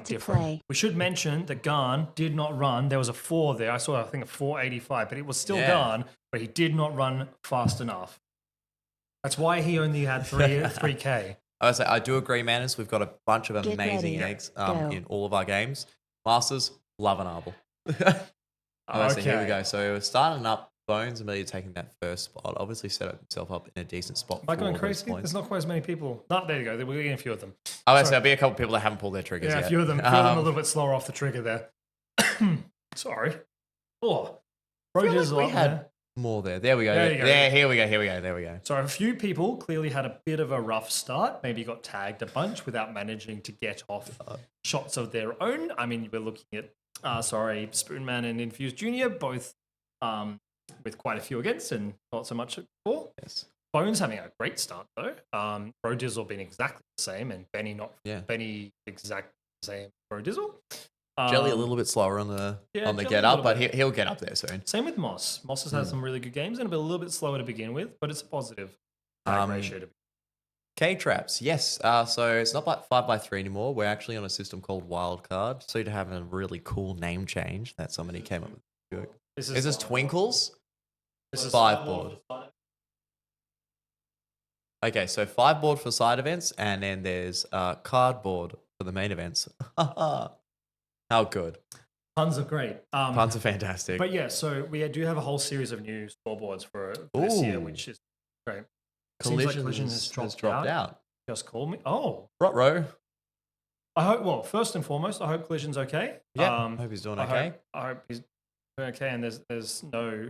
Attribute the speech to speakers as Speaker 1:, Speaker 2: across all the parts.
Speaker 1: different.
Speaker 2: play.
Speaker 1: We should mention that Garn did not run. There was a 4 there. I saw, I think, a 485, but it was still Garn, but he did not run fast enough. That's why he only had 3K.
Speaker 3: I would say I do agree, Manners. We've got a bunch of amazing eggs in all of our games. Masters, love an Arbol. So here we go. So we're starting up Bones, Amelia taking that first spot. Obviously set himself up in a decent spot.
Speaker 1: Am I going crazy? There's not quite as many people. No, there you go. We're getting a few of them.
Speaker 3: I would say there'll be a couple of people that haven't pulled their triggers yet.
Speaker 1: A few of them. A little bit slower off the trigger there. Sorry. Oh, Rogers
Speaker 3: we had more there. There we go. Here we go.
Speaker 1: So a few people clearly had a bit of a rough start. Maybe got tagged a bunch without managing to get off shots of their own. I mean, we're looking at, Spoonman and Infused Junior, both with quite a few against and not so much before.
Speaker 3: Yes.
Speaker 1: Bones having a great start though. Rodizzle being exactly the same, and Benny exactly the same. Rodizzle.
Speaker 3: Jelly a little bit slower on the get up, but he'll get up there soon.
Speaker 1: Same with Moss. Moss has had some really good games and a little bit slower to begin with, but it's a positive ratio to be.
Speaker 3: K-Traps, yes. So it's not like 5x3 anymore. We're actually on a system called Wildcard. So to have a really cool name change that somebody came up with. Is this Twinkles? This is 5 board. Okay, so 5 board for side events, and then there's cardboard for the main events. How good.
Speaker 1: Puns are great.
Speaker 3: Puns are fantastic.
Speaker 1: But yeah, so we do have a whole series of new scoreboards for this year, which is great.
Speaker 3: Collision has dropped out.
Speaker 1: Just call me. Oh.
Speaker 3: Rot-row.
Speaker 1: I hope, well, first and foremost, I hope Collision's okay.
Speaker 3: Yeah, I hope he's doing okay.
Speaker 1: I hope he's doing okay, and there's no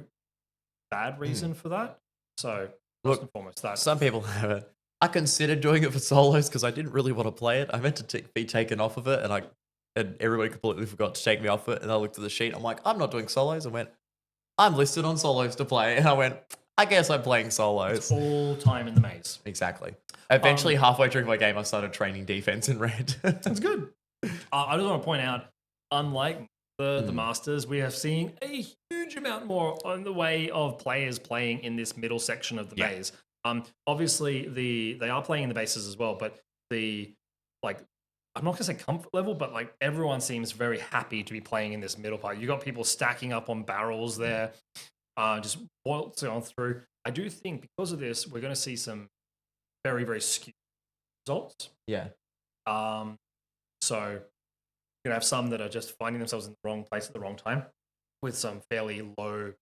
Speaker 1: bad reason for that. So, first and foremost, that.
Speaker 3: Some people have it. I considered doing it for solos because I didn't really want to play it. I meant to be taken off of it, and everybody completely forgot to take me off it. And I looked at the sheet. I'm like, I'm not doing solos. I went, I'm listed on solos to play. And I went, I guess I'm playing solos.
Speaker 1: It's all time in the maze.
Speaker 3: Exactly. Eventually, halfway through my game, I started training defense in red.
Speaker 1: That's good. I just want to point out, unlike the Masters, we are seeing a huge amount more on the way of players playing in this middle section of the maze. Obviously, they are playing in the bases as well, but I'm not going to say comfort level, but everyone seems very happy to be playing in this middle part. You got people stacking up on barrels there, just waltzing on through. I do think because of this, we're going to see some very, very skewed results.
Speaker 3: Yeah.
Speaker 1: So you're going to have some that are just finding themselves in the wrong place at the wrong time with some fairly low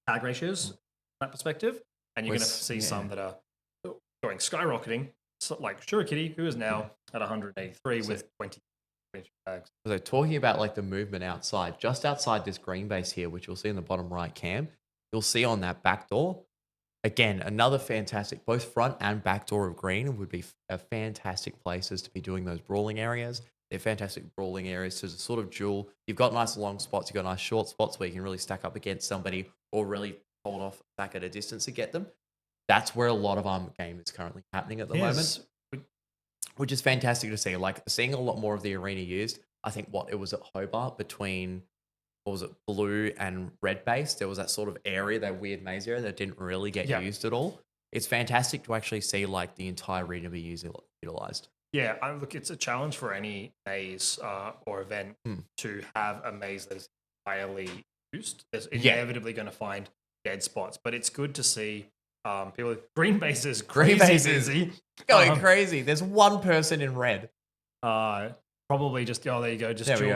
Speaker 1: tag ratios from that perspective. And you're going to see some that are going skyrocketing. So like Shurikitty, who is now at 183 with 20 tags.
Speaker 3: So talking about the movement outside, just outside this green base here, which you'll see in the bottom right cam, you'll see on that back door, again, another fantastic, both front and back door of green would be fantastic places to be doing those brawling areas. They're fantastic brawling areas to sort of duel. You've got nice long spots, you've got nice short spots where you can really stack up against somebody or really hold off back at a distance to get them. That's where a lot of our game is currently happening at the moment, which is fantastic to see. Seeing a lot more of the arena used. I think it was at Hobart between, blue and red base. There was that sort of area, that weird maze area that didn't really get used at all. It's fantastic to actually see the entire arena be utilized.
Speaker 1: Yeah, look, it's a challenge for any maze or event to have a maze that is entirely used. There's inevitably going to find dead spots, but it's good to see. People, green base is crazy.
Speaker 3: Going crazy. There's one person in red.
Speaker 1: Probably just, there you go,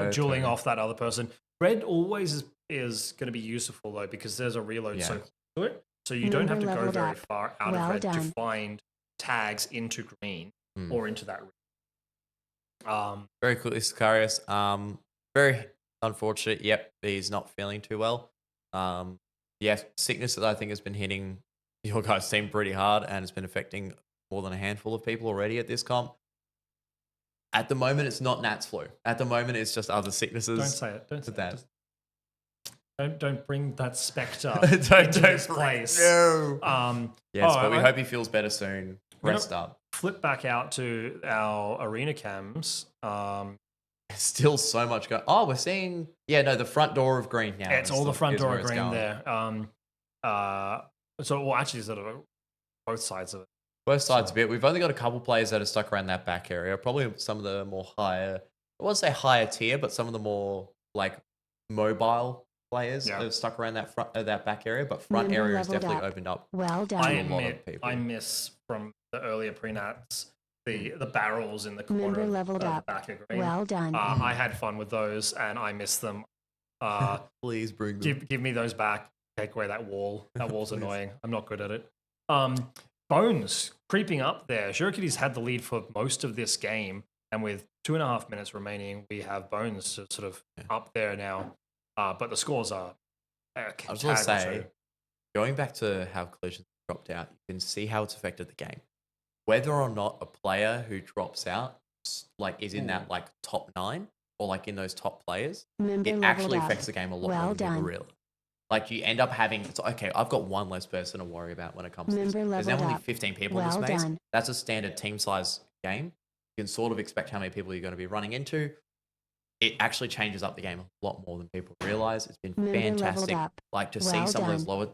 Speaker 1: dueling off that other person. Red always is going to be useful, though, because there's a reload so close to it. So you don't have to go very far out of red to find tags into green or into that red.
Speaker 3: Very quickly, Sicarius. Very unfortunate. Yep, he's not feeling too well. Sickness that I think has been hitting your guys' team pretty hard, and it's been affecting more than a handful of people already at this comp. At the moment, it's not Nat's flu. At the moment, it's just other sicknesses.
Speaker 1: Don't say it. Don't say
Speaker 3: that.
Speaker 1: Don't bring that spectre into this place.
Speaker 3: No. But we hope he feels better soon. Rest up.
Speaker 1: Flip back out to our arena cams.
Speaker 3: Still so much going. Oh, we're seeing. The front door of green now.
Speaker 1: Yeah, it's all the front door of green there. Actually, sort of both sides of it.
Speaker 3: Both sides a bit. We've only got a couple players that are stuck around that back area. Probably some of the more higher I won't say higher tier, but some of the more like mobile players
Speaker 1: Yeah.
Speaker 3: have stuck around that that back area. But front
Speaker 2: Member
Speaker 3: area has
Speaker 2: leveled
Speaker 3: definitely
Speaker 2: up.
Speaker 3: opened up
Speaker 2: Well
Speaker 1: I
Speaker 2: done.
Speaker 3: to a lot
Speaker 1: admit,
Speaker 3: of people.
Speaker 1: I miss from the earlier pre-nats the barrels in the corner
Speaker 2: Member
Speaker 1: of
Speaker 2: leveled
Speaker 1: the
Speaker 2: up.
Speaker 1: back of green.
Speaker 2: Well done.
Speaker 1: I had fun with those, and I miss them.
Speaker 3: Please bring them.
Speaker 1: Give me those back. Take away that wall. That wall's
Speaker 3: Please.
Speaker 1: annoying. I'm not good at it. Bones creeping up there. Shuriki's had the lead for most of this game, and with 2.5 minutes remaining, we have Bones sort of up there now. But the scores are.
Speaker 3: I was going to say, going back to how collisions dropped out, you can see how it's affected the game. Whether or not a player who drops out, like, is in that like top 9 or like in those top players,
Speaker 2: Member
Speaker 3: it
Speaker 2: leveled
Speaker 3: actually
Speaker 2: up.
Speaker 3: affects the game a lot
Speaker 2: Well
Speaker 3: more than people
Speaker 2: done.
Speaker 3: realize. Like, you end up having, it's okay, I've got one less person to worry about when it comes to this.
Speaker 2: Member
Speaker 3: There's now
Speaker 2: leveled
Speaker 3: only
Speaker 2: up.
Speaker 3: 15 people
Speaker 2: Well
Speaker 3: in this maze.
Speaker 2: done.
Speaker 3: That's a standard team size game. You can sort of expect how many people you're going to be running into. It actually changes up the game a lot more than people realize. It's been
Speaker 2: Member leveled
Speaker 3: fantastic.
Speaker 2: up.
Speaker 3: Like, to see
Speaker 2: Well
Speaker 3: some of those
Speaker 2: done.
Speaker 3: lower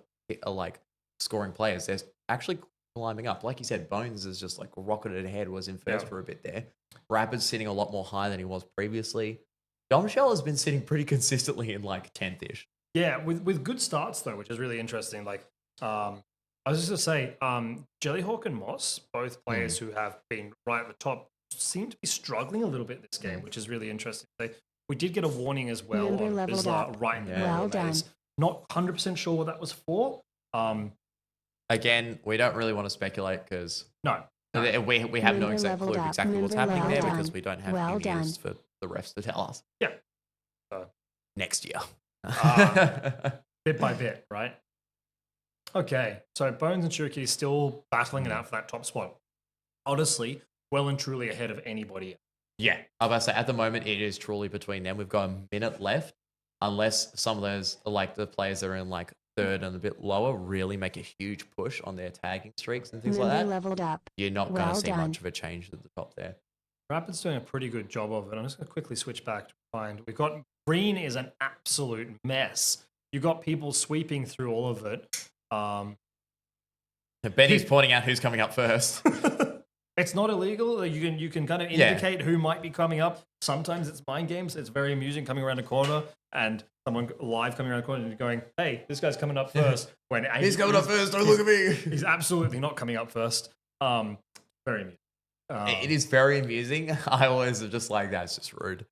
Speaker 3: like scoring players, they're actually climbing up. Like you said, Bones is just like rocketed ahead, was in first for a bit there. Rapid's sitting a lot more high than he was previously. Domshell has been sitting pretty consistently in like 10th-ish.
Speaker 1: Yeah, with good starts though, which is really interesting. Like, I was just gonna say, Jellyhawk and Moss, both players who have been right at the top, seem to be struggling a little bit this game, which is really interesting. We did get a warning as well
Speaker 2: Member
Speaker 1: on
Speaker 2: leveled
Speaker 1: Bizarre
Speaker 2: up.
Speaker 1: right in the
Speaker 3: Yeah.
Speaker 1: middle
Speaker 2: Well
Speaker 1: of the maze.
Speaker 2: done.
Speaker 1: Not 100% sure what that was for.
Speaker 3: Again, we don't really want to speculate because
Speaker 1: No.
Speaker 3: we have no
Speaker 2: Member
Speaker 3: exact clue
Speaker 2: leveled
Speaker 3: of
Speaker 2: up.
Speaker 3: exactly what's
Speaker 2: Member
Speaker 3: happening there
Speaker 2: leveled
Speaker 3: because
Speaker 2: up.
Speaker 3: we don't have
Speaker 2: Well
Speaker 3: news for the refs to tell us.
Speaker 1: Yeah.
Speaker 3: Next year.
Speaker 1: Bit by bit, right? Okay, so Bones and Shuriki still battling it out for that top spot. Honestly, well and truly ahead of anybody else.
Speaker 3: Yeah, I was about to say, at the moment, it is truly between them. We've got a minute left, unless some of those, like the players that are in like third and a bit lower, really make a huge push on their tagging streaks and things
Speaker 2: Member
Speaker 3: like that.
Speaker 2: leveled up.
Speaker 3: You're not going
Speaker 2: Well
Speaker 3: to see
Speaker 2: done.
Speaker 3: much of a change at the top there.
Speaker 1: Rapid's doing a pretty good job of it. I'm just going to quickly switch back to find. We've got green is an absolute mess. You've got people sweeping through all of it.
Speaker 3: Benny's pointing out who's coming up first.
Speaker 1: It's not illegal. You can kind of indicate who might be coming up. Sometimes it's mind games. It's very amusing coming around a corner and someone live coming around the corner and going, "Hey, this guy's coming up first." When
Speaker 3: He's coming up first. Don't look at me.
Speaker 1: He's absolutely not coming up first. Very amusing.
Speaker 3: It is very amusing. I always am just like, that's just rude.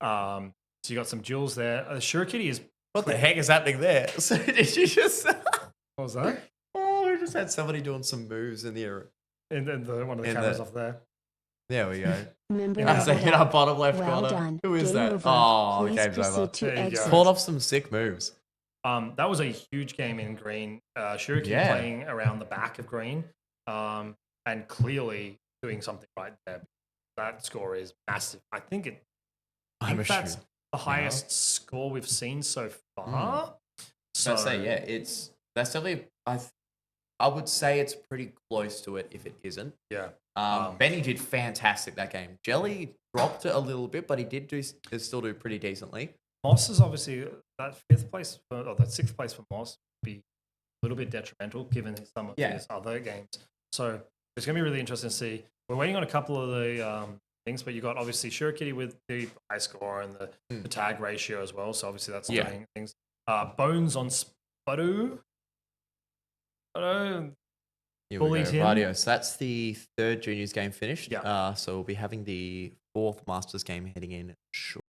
Speaker 1: So you got some jewels there. Shurikity is.
Speaker 3: What the heck is happening there? So did you just?
Speaker 1: What was that?
Speaker 3: Oh, we just had somebody doing some moves in the air.
Speaker 1: And then one of the
Speaker 3: In
Speaker 1: cameras
Speaker 3: the-
Speaker 1: off there.
Speaker 3: There we go.
Speaker 2: Member
Speaker 1: Yeah.
Speaker 3: I say
Speaker 2: leveled
Speaker 3: in our
Speaker 2: up.
Speaker 3: bottom left
Speaker 2: Well
Speaker 3: corner.
Speaker 2: done.
Speaker 3: Who is
Speaker 2: Game
Speaker 3: that?
Speaker 2: over.
Speaker 3: Oh, the
Speaker 2: Please
Speaker 3: game's over.
Speaker 2: proceed to
Speaker 1: There you go.
Speaker 2: exit.
Speaker 3: Pulled off some sick moves.
Speaker 1: That was a huge game in green. Shuriki
Speaker 3: Yeah.
Speaker 1: playing around the back of green, and clearly doing something right there. That score is massive. I think that's the highest score we've seen so far.
Speaker 3: So I'd say, yeah, that's definitely, I would say it's pretty close to it if it isn't.
Speaker 1: Yeah.
Speaker 3: Benny did fantastic that game. Jelly dropped it a little bit, but he did still do pretty decently.
Speaker 1: Moss is obviously that fifth place or that sixth place for Moss would be a little bit detrimental given some of his other games. So it's going to be really interesting to see. We're waiting on a couple of the things, but you got obviously Shurikity with the high score and the tag ratio as well. So obviously that's doing things. Bones on Spudoo.
Speaker 3: Here we
Speaker 1: Bullied
Speaker 3: go.
Speaker 1: him.
Speaker 3: Radio. So that's the third juniors game finished.
Speaker 1: Yeah.
Speaker 3: So we'll be having the fourth masters game heading in shortly.